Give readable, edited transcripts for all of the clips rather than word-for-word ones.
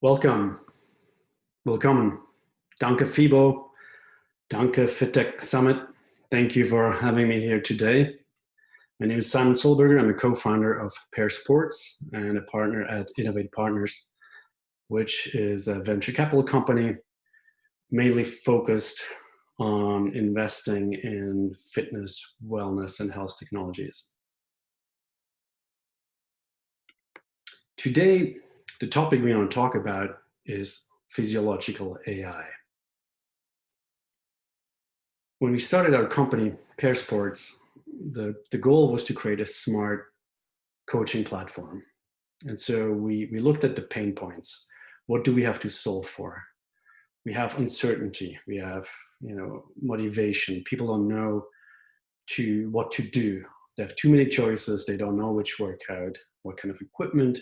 Welcome. Willkommen. Danke FIBO. Danke FitTech Summit. Thank you for having me here today. My name is Simon Sollberger. I'm a co-founder of Pear Sports and a partner at Innovate Partners, which is a venture capital company mainly focused on investing in fitness, wellness, and health technologies. Today, the topic we want to talk about is physiological AI. When we started our company, Pear Sports, the goal was to create a smart coaching platform. And so we looked at the pain points. What do we have to solve for? We have uncertainty. We have motivation. People don't know what to do. They have too many choices. They don't know which workout, what kind of equipment,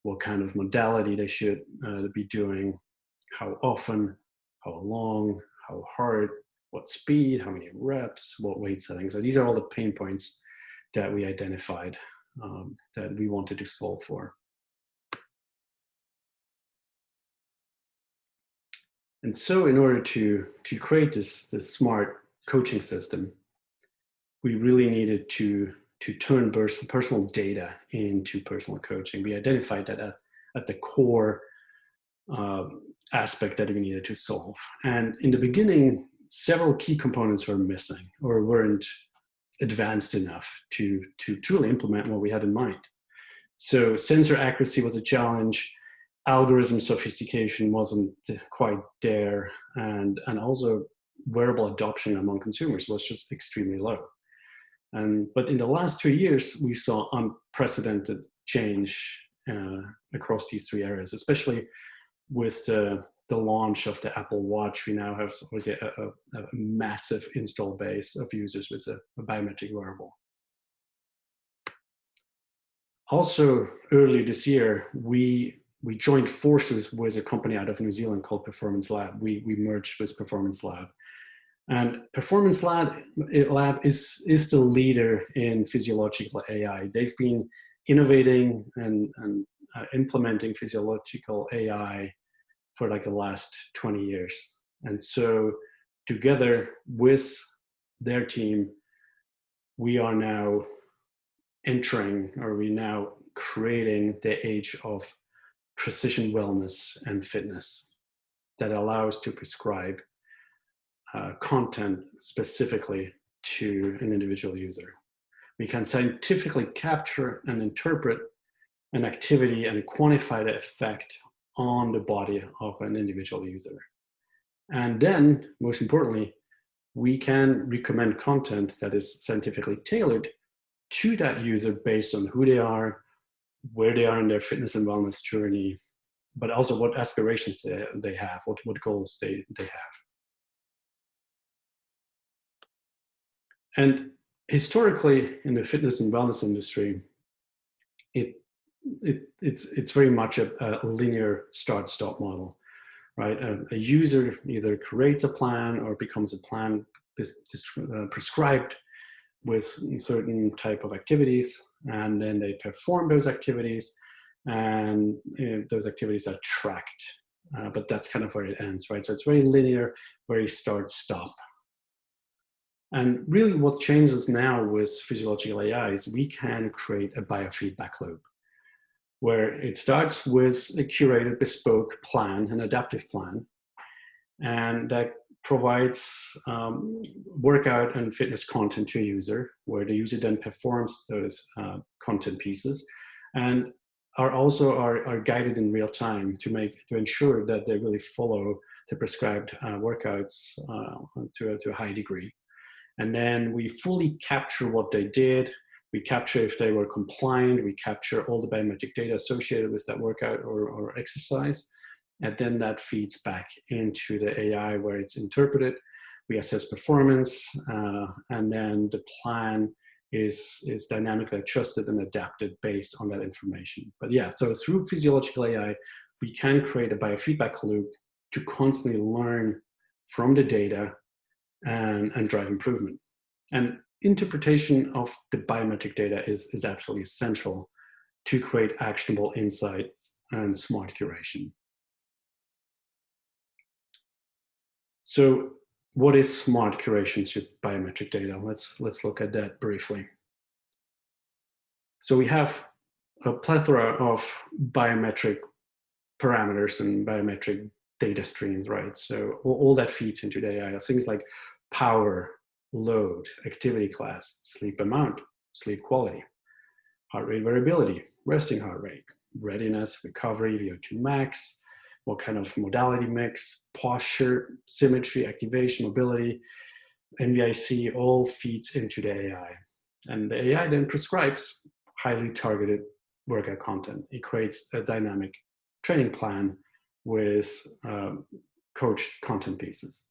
what kind of modality they should be doing, how often, how long, how hard, what speed, how many reps, what weight setting. So these are all the pain points that we identified that we wanted to solve for. And so in order to create this smart coaching system, we really needed to turn personal data into personal coaching. We identified that at the core aspect that we needed to solve. And in the beginning, several key components were missing or weren't advanced enough to truly implement what we had in mind. So sensor accuracy was a challenge. Algorithm sophistication wasn't quite there. And also wearable adoption among consumers was just extremely low. But in the last 2 years, we saw unprecedented change across these three areas, especially with the launch of the Apple Watch. We now have a massive install base of users with a biometric wearable. Also, early this year, we joined forces with a company out of New Zealand called Performance Lab. We merged with Performance Lab. And Performance Lab is the leader in physiological AI. They've been innovating and implementing physiological AI for like the last 20 years. And so together with their team, we are now creating the age of precision wellness and fitness that allows to prescribe content specifically to an individual user. We can scientifically capture and interpret an activity and quantify the effect on the body of an individual user. And then, most importantly, we can recommend content that is scientifically tailored to that user based on who they are, where they are in their fitness and wellness journey, but also what aspirations they have, what goals they have. And historically, in the fitness and wellness industry, it's very much a linear start-stop model, right? A user either creates a plan or becomes a plan prescribed with certain type of activities, and then they perform those activities, and those activities are tracked. But that's kind of where it ends, right? So it's very linear, very start-stop. And really what changes now with physiological AI is we can create a biofeedback loop where it starts with a curated bespoke plan, an adaptive plan, and that provides workout and fitness content to a user, where the user then performs those content pieces and are guided in real time to ensure that they really follow the prescribed workouts to a high degree. And then we fully capture what they did. We capture if they were compliant. We capture all the biometric data associated with that workout or exercise. And then that feeds back into the AI where it's interpreted. We assess performance, and then the plan is dynamically adjusted and adapted based on that information. But yeah, so through physiological AI, we can create a biofeedback loop to constantly learn from the data and drive improvement. And interpretation of the biometric data is absolutely essential to create actionable insights and smart curation. So what is smart curation to biometric data? Let's look at that briefly. So we have a plethora of biometric parameters and biometric data streams, right? So all that feeds into the AI. Things like power, load, activity class, sleep amount, sleep quality, heart rate variability, resting heart rate, readiness, recovery, VO2 max, what kind of modality mix, posture, symmetry, activation, mobility, NVIC, all feeds into the AI. And the AI then prescribes highly targeted workout content. It creates a dynamic training plan with coached content pieces.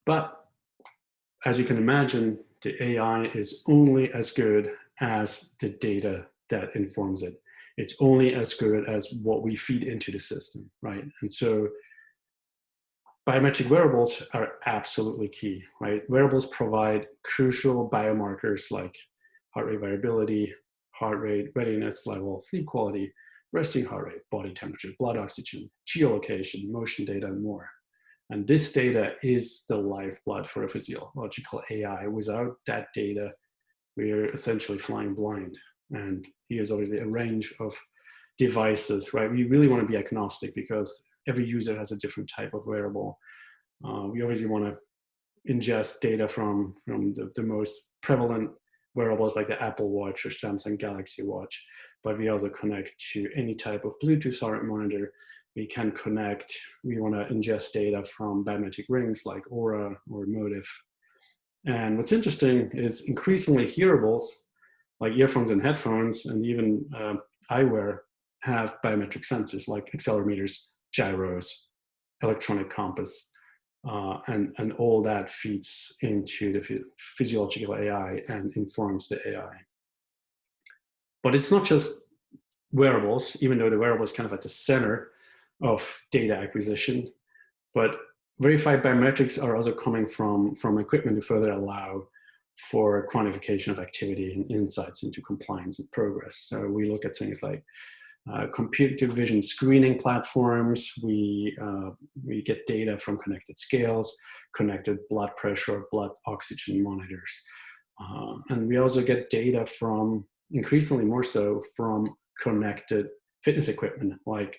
But as you can imagine, the AI is only as good as the data that informs it. It's only as good as what we feed into the system, right? And so biometric wearables are absolutely key, right? Wearables provide crucial biomarkers like heart rate variability, heart rate, readiness level, sleep quality, resting heart rate, body temperature, blood oxygen, geolocation, motion data, and more. And this data is the lifeblood for a physiological AI. Without that data, we're essentially flying blind. And here's obviously a range of devices, right? We really want to be agnostic because every user has a different type of wearable. We obviously want to ingest data from the most prevalent wearables like the Apple Watch or Samsung Galaxy Watch, but we also connect to any type of Bluetooth heart monitor. We can connect, we want to ingest data from biometric rings like Aura or Motive. And what's interesting is increasingly hearables like earphones and headphones and even eyewear have biometric sensors like accelerometers, gyros, electronic compass, and all that feeds into the physiological AI and informs the AI. But it's not just wearables, even though the wearable is kind of at the center of data acquisition, but verified biometrics are also coming from equipment to further allow for quantification of activity and insights into compliance and progress. So we look at things like computer vision screening platforms. We get data from connected scales, connected blood pressure, blood oxygen monitors. And we also get data from, increasingly more so, from connected fitness equipment, like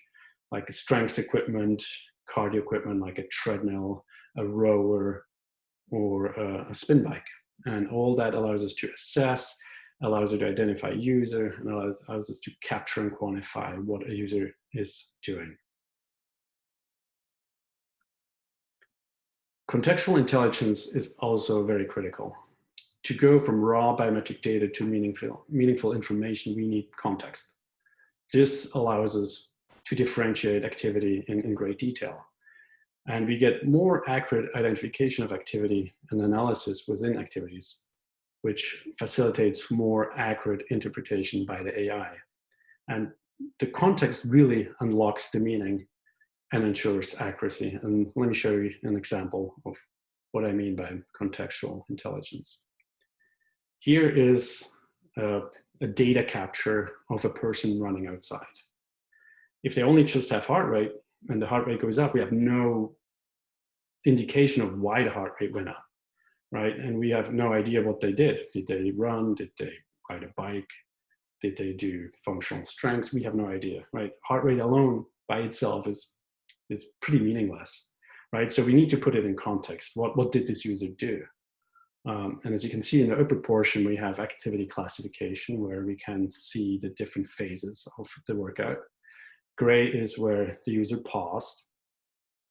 strength equipment, cardio equipment, like a treadmill, a rower, or a spin bike. And all that allows us to assess, allows us to identify a user, and allows us to capture and quantify what a user is doing. Contextual intelligence is also very critical. To go from raw biometric data to meaningful information, we need context. This allows us to differentiate activity in great detail. And we get more accurate identification of activity and analysis within activities, which facilitates more accurate interpretation by the AI. And the context really unlocks the meaning and ensures accuracy. And let me show you an example of what I mean by contextual intelligence. Here is a data capture of a person running outside. If they only just have heart rate and the heart rate goes up, we have no indication of why the heart rate went up, right? And we have no idea what they did. Did they run? Did they ride a bike? Did they do functional strengths? We have no idea, right? Heart rate alone by itself is pretty meaningless, right? So we need to put it in context. What did this user do? And as you can see in the upper portion, we have activity classification where we can see the different phases of the workout. Gray is where the user paused.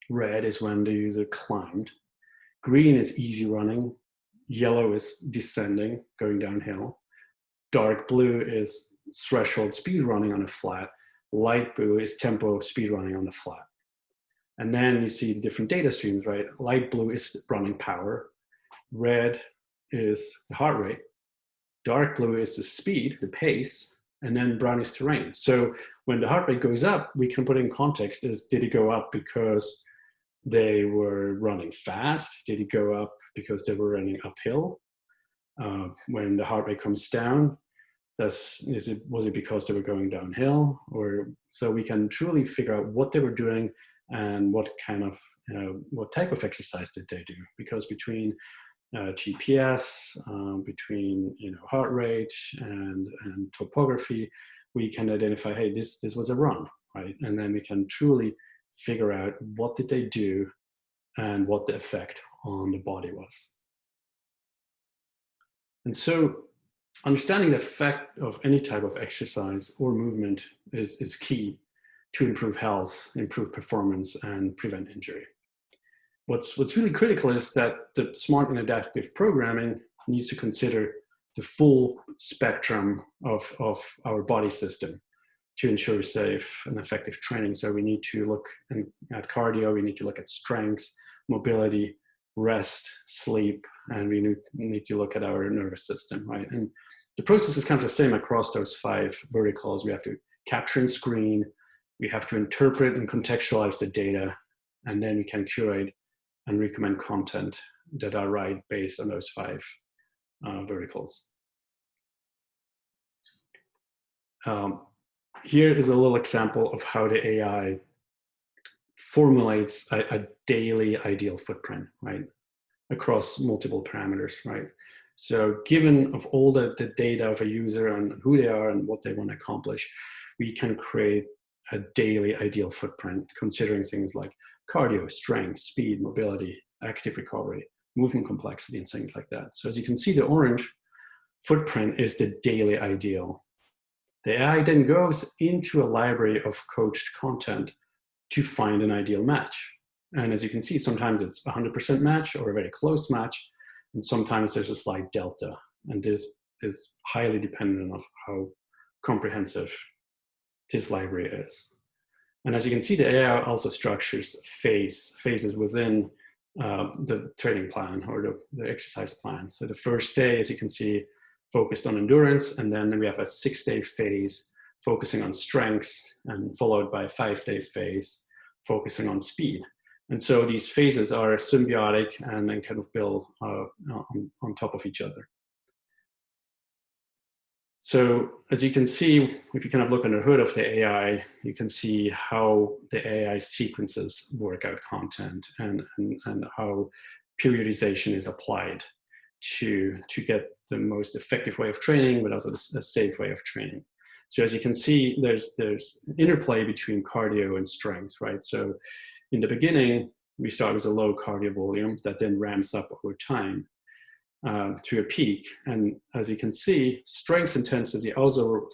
Red is when the user climbed. Green is easy running. Yellow is descending, going downhill. Dark blue is threshold speed running on a flat. Light blue is tempo speed running on the flat. And then you see the different data streams, right? Light blue is running power. Red is the heart rate. Dark blue is the speed, the pace, and then brown is terrain. So when the heart rate goes up, we can put in context did it go up because they were running fast? Did it go up because they were running uphill? When the heart rate comes down, was it because they were going downhill? Or so we can truly figure out what they were doing and what what type of exercise did they do. Because between GPS, between heart rate and topography, we can identify, hey, this was a run, right? And then we can truly figure out what did they do and what the effect on the body was. And so understanding the effect of any type of exercise or movement is key to improve health, improve performance, and prevent injury. What's really critical is that the smart and adaptive programming needs to consider the full spectrum of our body system to ensure safe and effective training. So we need to look at cardio, we need to look at strength, mobility, rest, sleep, and we need to look at our nervous system, right? And the process is kind of the same across those 5 verticals. We have to capture and screen, we have to interpret and contextualize the data, and then we can curate and recommend content that are right based on those 5 verticals. Here is a little example of how the AI formulates a daily ideal footprint, right, across multiple parameters, right? So given of all the data of a user and who they are and what they want to accomplish, we can create a daily ideal footprint, considering things like cardio, strength, speed, mobility, active recovery, movement complexity, and things like that. So as you can see, the orange footprint is the daily ideal. The AI then goes into a library of coached content to find an ideal match. And as you can see, sometimes it's 100% match or a very close match, and sometimes there's a slight delta. And this is highly dependent on how comprehensive this library is. And as you can see, the AI also structures phases within the training plan or the exercise plan. So the first day, as you can see, focused on endurance, and then we have a 6-day phase focusing on strengths, and followed by a 5-day phase focusing on speed. And so these phases are symbiotic and then kind of build on top of each other. So as you can see, if you kind of look under the hood of the AI, you can see how the AI sequences workout content and how periodization is applied to get the most effective way of training, but also a safe way of training. So as you can see, there's interplay between cardio and strength, right? So in the beginning, we start with a low cardio volume that then ramps up over time to a peak. And as you can see, strength intensity also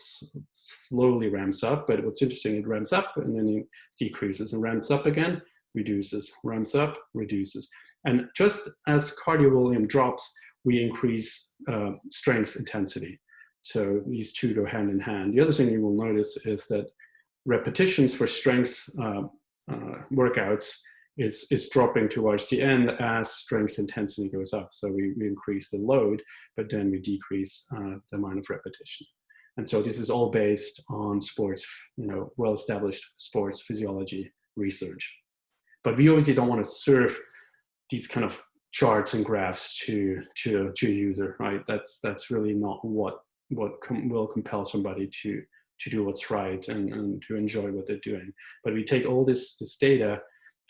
slowly ramps up, but what's interesting, it ramps up and then it decreases and ramps up again, reduces, ramps up, reduces. And just as cardio volume drops, we increase strength intensity. So these two go hand in hand. The other thing you will notice is that repetitions for strength workouts is dropping towards the end as strength intensity goes up. So we increase the load, but then we decrease the amount of repetition. And so this is all based on sports, well-established sports physiology research. But we obviously don't want to serve these kind of charts and graphs to a user, right? That's really not what will compel somebody to do what's right and to enjoy what they're doing. But we take all this data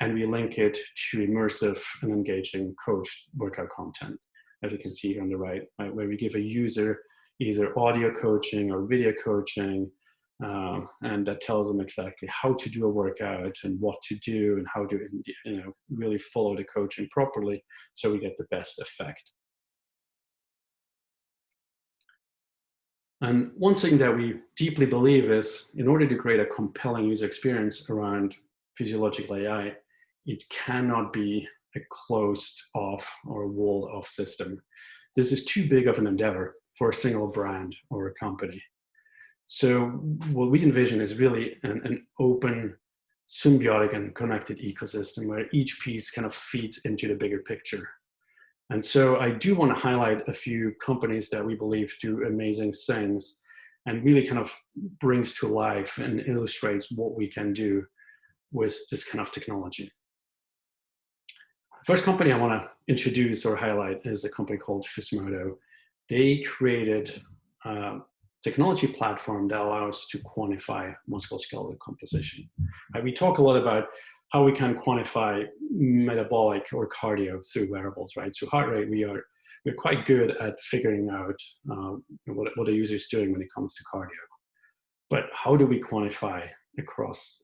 and we link it to immersive and engaging coached workout content, as you can see on the right, where we give a user either audio coaching or video coaching, and that tells them exactly how to do a workout and what to do and how to really follow the coaching properly so we get the best effect. And one thing that we deeply believe is, in order to create a compelling user experience around physiological AI, it cannot be a closed off or walled off system. This is too big of an endeavor for a single brand or a company. So what we envision is really an open, symbiotic and connected ecosystem where each piece kind of feeds into the bigger picture. And so I do want to highlight a few companies that we believe do amazing things and really kind of brings to life and illustrates what we can do with this kind of technology. The first company I want to introduce or highlight is a company called Fusimoto. They created a technology platform that allows to quantify musculoskeletal composition. We talk a lot about how we can quantify metabolic or cardio through wearables, right? Through heart rate, we're quite good at figuring out what a user is doing when it comes to cardio. But how do we quantify across,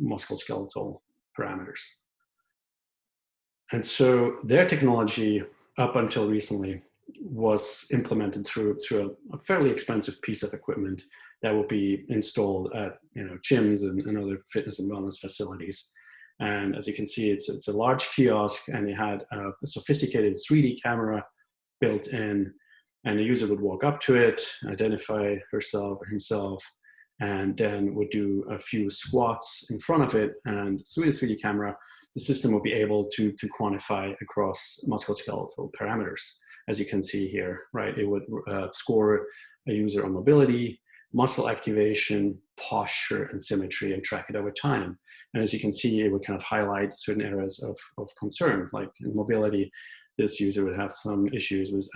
musculoskeletal parameters? And so their technology, up until recently, was implemented through a fairly expensive piece of equipment that will be installed at gyms and other fitness and wellness facilities. And as you can see, it's a large kiosk, and it had a sophisticated 3D camera built in, and the user would walk up to it, identify herself or himself, and then would do a few squats in front of it, and through the 3D camera, the system will be able to quantify across musculoskeletal parameters. As you can see here, right? It would score a user on mobility, muscle activation, posture, and symmetry, and track it over time. And as you can see, it would kind of highlight certain areas of concern, like in mobility, this user would have some issues with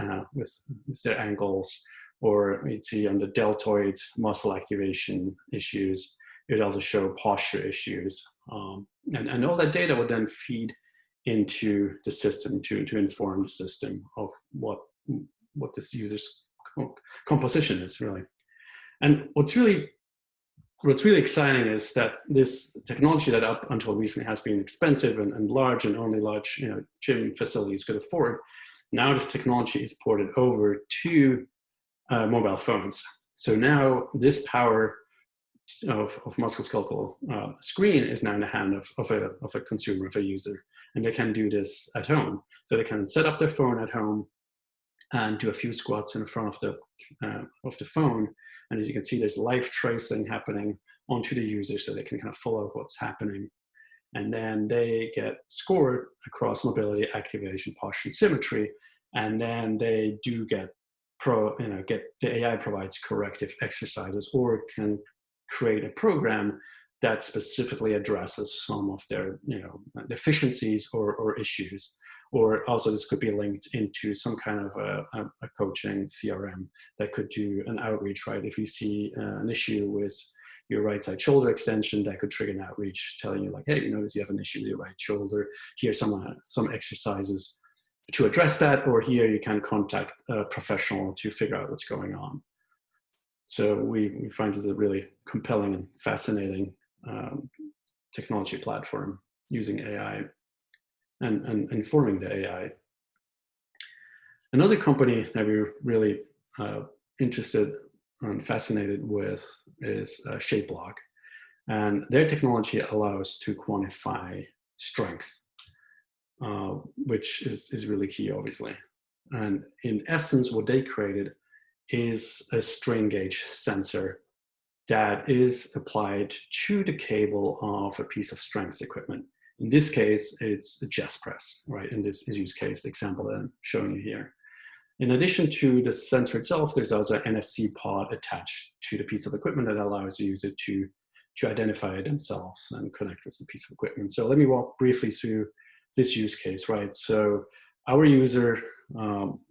their ankles, or you'd see on the deltoid muscle activation issues. It would also show posture issues. And all that data would then feed into the system to inform the system of what this user's composition is, really. And what's really exciting is that this technology that up until recently has been expensive and large, and only large gym facilities could afford, now this technology is ported over to mobile phones. So now this power of musculoskeletal screen is now in the hand of a consumer, of a user, and they can do this at home. So they can set up their phone at home and do a few squats in front of the phone. And as you can see, there's live tracing happening onto the user, so they can kind of follow what's happening. And then they get scored across mobility, activation, posture, and symmetry. And then they do get the AI provides corrective exercises, or can create a program that specifically addresses some of their deficiencies or issues. Or also this could be linked into some kind of a coaching CRM that could do an outreach, right? If you see an issue with your right side shoulder extension, that could trigger an outreach telling you like, hey, you notice you have an issue with your right shoulder. Here's some exercises to address that, or here you can contact a professional to figure out what's going on. So we find this a really compelling and fascinating technology platform using AI and informing the AI. Another company that we're really interested and fascinated with is ShapeBlock. And their technology allows to quantify strength, which is really key, obviously. And in essence, what they created is a strain gauge sensor that is applied to the cable of a piece of strength equipment. In this case, it's a chest press, right? In this use case example that I'm showing you here. In addition to the sensor itself, there's also an NFC pod attached to the piece of equipment that allows the user to identify themselves and connect with the piece of equipment. So let me walk briefly through this use case, right? So our user,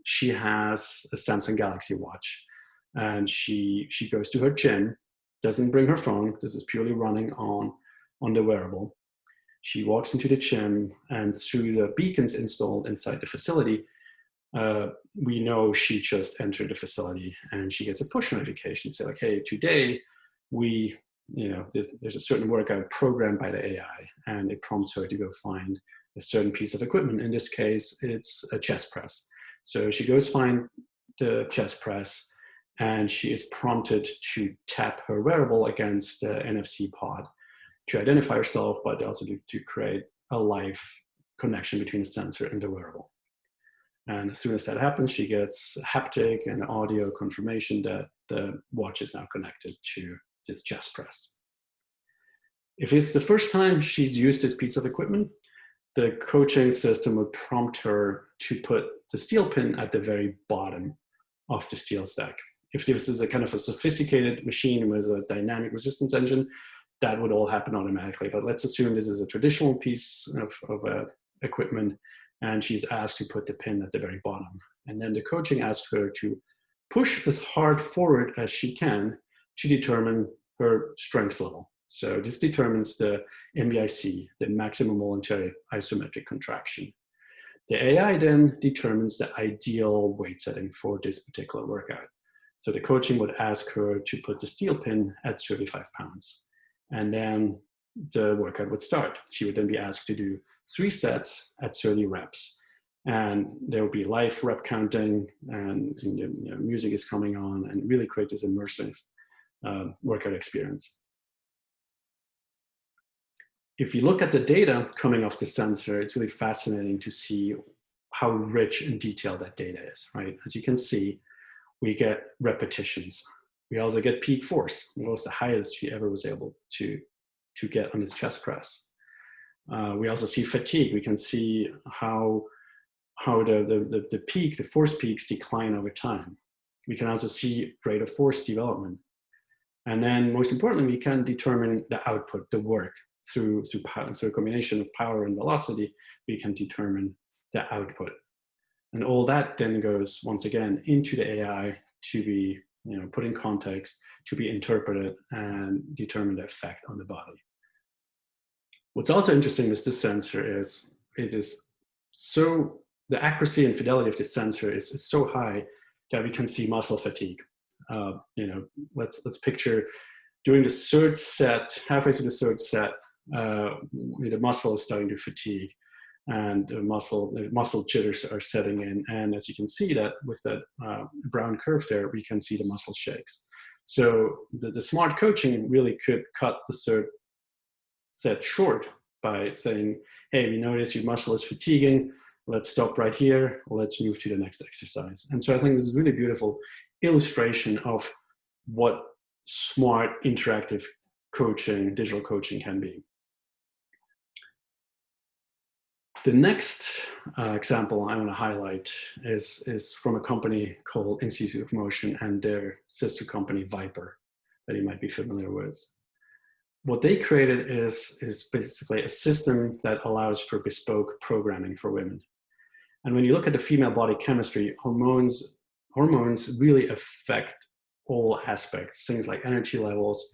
she has a Samsung Galaxy Watch, and she goes to her gym, doesn't bring her phone. This is purely running on the wearable. She walks into the gym, and through the beacons installed inside the facility, we know she just entered the facility, and she gets a push notification say like, hey, today there's a certain workout programmed by the AI, and it prompts her to go find a certain piece of equipment. In this case, it's a chest press. So she goes find the chest press, and she is prompted to tap her wearable against the NFC pod to identify herself, but also to create a live connection between the sensor and the wearable. And as soon as that happens, she gets haptic and audio confirmation that the watch is now connected to this chest press. If it's the first time she's used this piece of equipment, the coaching system would prompt her to put the steel pin at the very bottom of the steel stack. If this is a kind of a sophisticated machine with a dynamic resistance engine, that would all happen automatically. But let's assume this is a traditional piece of equipment, and she's asked to put the pin at the very bottom. And then the coaching asks her to push as hard forward as she can to determine her strength level. So this determines the MVIC, the maximum voluntary isometric contraction. The AI then determines the ideal weight setting for this particular workout. So the coaching would ask her to put the steel pin at 35 pounds. And then the workout would start. She would then be asked to do 3 sets at 30 reps. And there will be live rep counting, and music is coming on, and really create this immersive workout experience. If you look at the data coming off the sensor, it's really fascinating to see how rich and detailed that data is, right? As you can see, we get repetitions. We also get peak force. What was the highest she ever was able to get on his chest press. We also see fatigue. We can see how the peak, the force peaks decline over time. We can also see rate of force development. And then most importantly, we can determine the output, the work, through a combination of power and velocity. We can determine the output. And all that then goes, once again, into the AI to be put in context, to be interpreted and determine the effect on the body. What's also interesting with this sensor is the accuracy and fidelity of this sensor is so high that we can see muscle fatigue. Let's picture during the third set, halfway through the third set, the muscle is starting to fatigue, and the muscle jitters are setting in. And as you can see that with that brown curve there, we can see the muscle shakes. So the smart coaching really could cut the third set short by saying, hey, we notice your muscle is fatiguing. Let's stop right here. Let's move to the next exercise. And so I think this is a really beautiful illustration of what smart interactive coaching, digital coaching can be. The next example I want to highlight is from a company called Institute of Motion and their sister company Viper that you might be familiar with. What they created is basically a system that allows for bespoke programming for women. And when you look at the female body chemistry, hormones really affect all aspects, things like energy levels,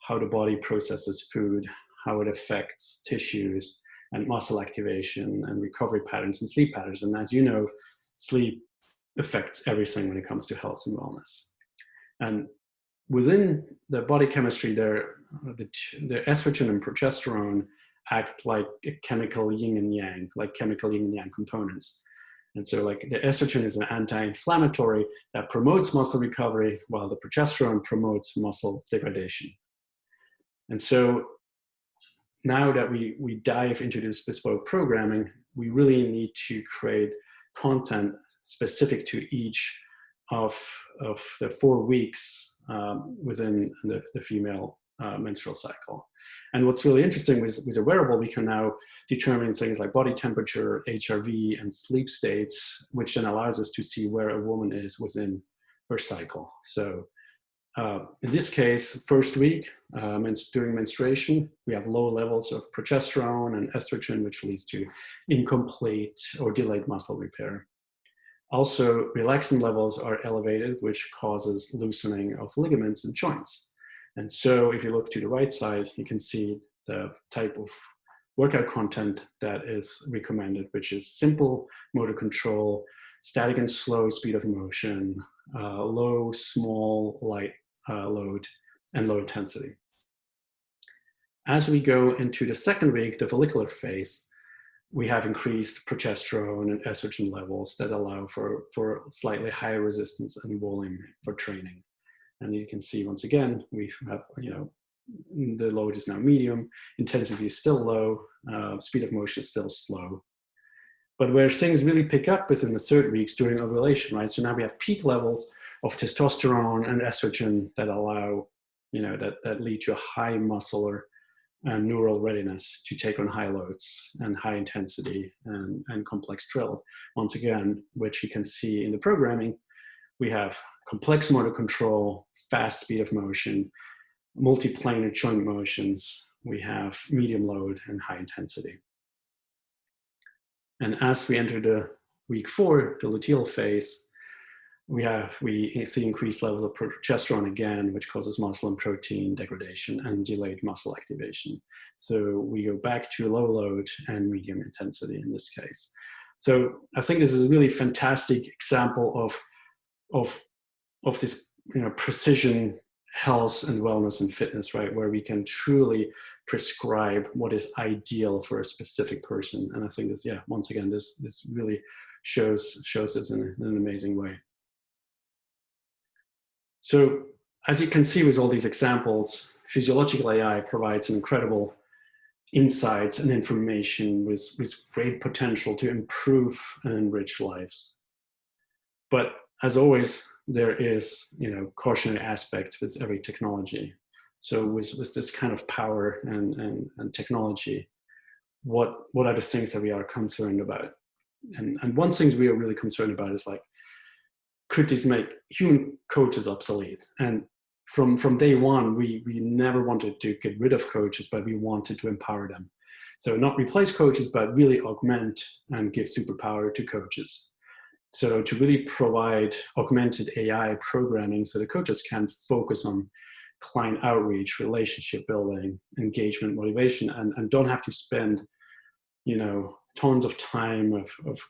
how the body processes food, how it affects tissues and muscle activation and recovery patterns and sleep patterns. And as you know, sleep affects everything when it comes to health and wellness. And within the body chemistry, the estrogen and progesterone act like a chemical yin and yang, like chemical yin and yang components. And so like the estrogen is an anti-inflammatory that promotes muscle recovery, while the progesterone promotes muscle degradation. And so now that we dive into this bespoke programming, we really need to create content specific to each of the 4 weeks within the female menstrual cycle. And what's really interesting with a wearable, we can now determine things like body temperature, HRV, and sleep states, which then allows us to see where a woman is within her cycle. So in this case, first week, during menstruation, we have low levels of progesterone and estrogen, which leads to incomplete or delayed muscle repair. Also, relaxin levels are elevated, which causes loosening of ligaments and joints. And so if you look to the right side, you can see the type of workout content that is recommended, which is simple motor control, static and slow speed of motion, low, small, light load, and low intensity. As we go into the second week, the follicular phase, we have increased progesterone and estrogen levels that allow for slightly higher resistance and volume for training. And you can see once again, we have, the load is now medium, intensity is still low, speed of motion is still slow. But where things really pick up is in the third weeks during ovulation, right? So now we have peak levels of testosterone and estrogen that allow, that lead to a high muscular and neural readiness to take on high loads and high intensity and complex drill. Once again, which you can see in the programming, we have complex motor control, fast speed of motion, multiplanar joint motions. We have medium load and high intensity. And as we enter the week 4, the luteal phase, we see increased levels of progesterone again, which causes muscle and protein degradation and delayed muscle activation. So we go back to low load and medium intensity in this case. So I think this is a really fantastic example of this, precision health and wellness and fitness, right? Where we can truly prescribe what is ideal for a specific person. And I think this, once again, this really shows us in an amazing way. So as you can see with all these examples, physiological AI provides incredible insights and information with great potential to improve and enrich lives. But as always, there is, cautionary aspects with every technology. So with this kind of power and technology, what are the things that we are concerned about? And one thing we are really concerned about is like, could this make human coaches obsolete? And from day one, we never wanted to get rid of coaches, but we wanted to empower them. So not replace coaches, but really augment and give superpower to coaches. So to really provide augmented AI programming so the coaches can focus on client outreach, relationship building, engagement, motivation, and don't have to spend, tons of time of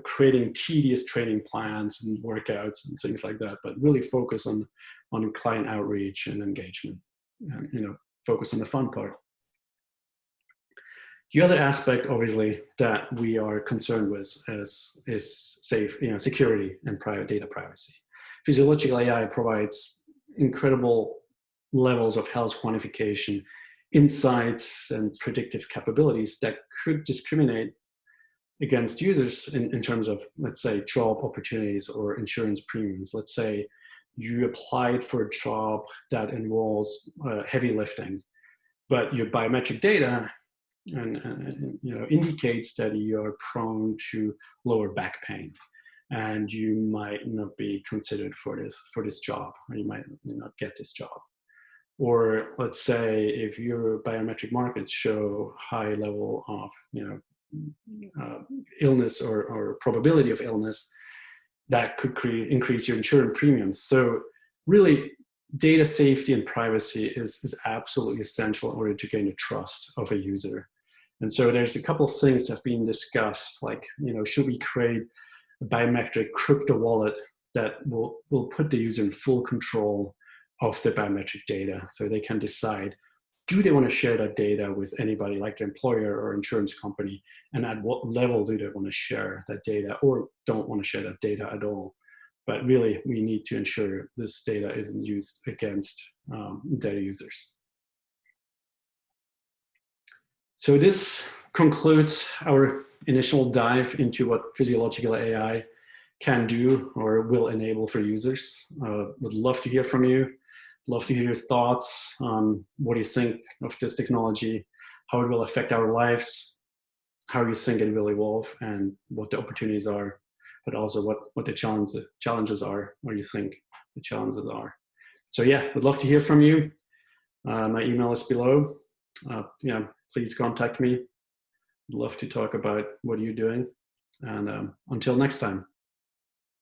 creating tedious training plans and workouts and things like that, but really focus on client outreach and engagement, and, focus on the fun part. The other aspect, obviously, that we are concerned with is security and private data privacy. Physiological AI provides incredible levels of health quantification, insights, and predictive capabilities that could discriminate against users in terms of, let's say, job opportunities or insurance premiums. Let's say you applied for a job that involves heavy lifting, but your biometric data indicates that you are prone to lower back pain, and you might not be considered for this job, or you might not get this job. Or let's say if your biometric markers show high level of illness or probability of illness, that could increase your insurance premiums. So really, data safety and privacy is absolutely essential in order to gain the trust of a user. And so there's a couple of things that have been discussed, like, should we create a biometric crypto wallet that will put the user in full control of the biometric data, so they can decide, do they want to share that data with anybody like their employer or insurance company, and at what level do they want to share that data, or don't want to share that data at all. But really, we need to ensure this data isn't used against their users. So this concludes our initial dive into what physiological AI can do or will enable for users. Would love to hear from you. Love to hear your thoughts on what you think of this technology, how it will affect our lives, how you think it will evolve, and what the opportunities are, but also what the challenges are, what you think the challenges are. So yeah, would love to hear from you. My email is below. Please contact me. I'd love to talk about what you're doing. And until next time,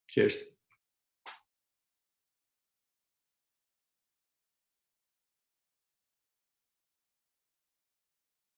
cheers.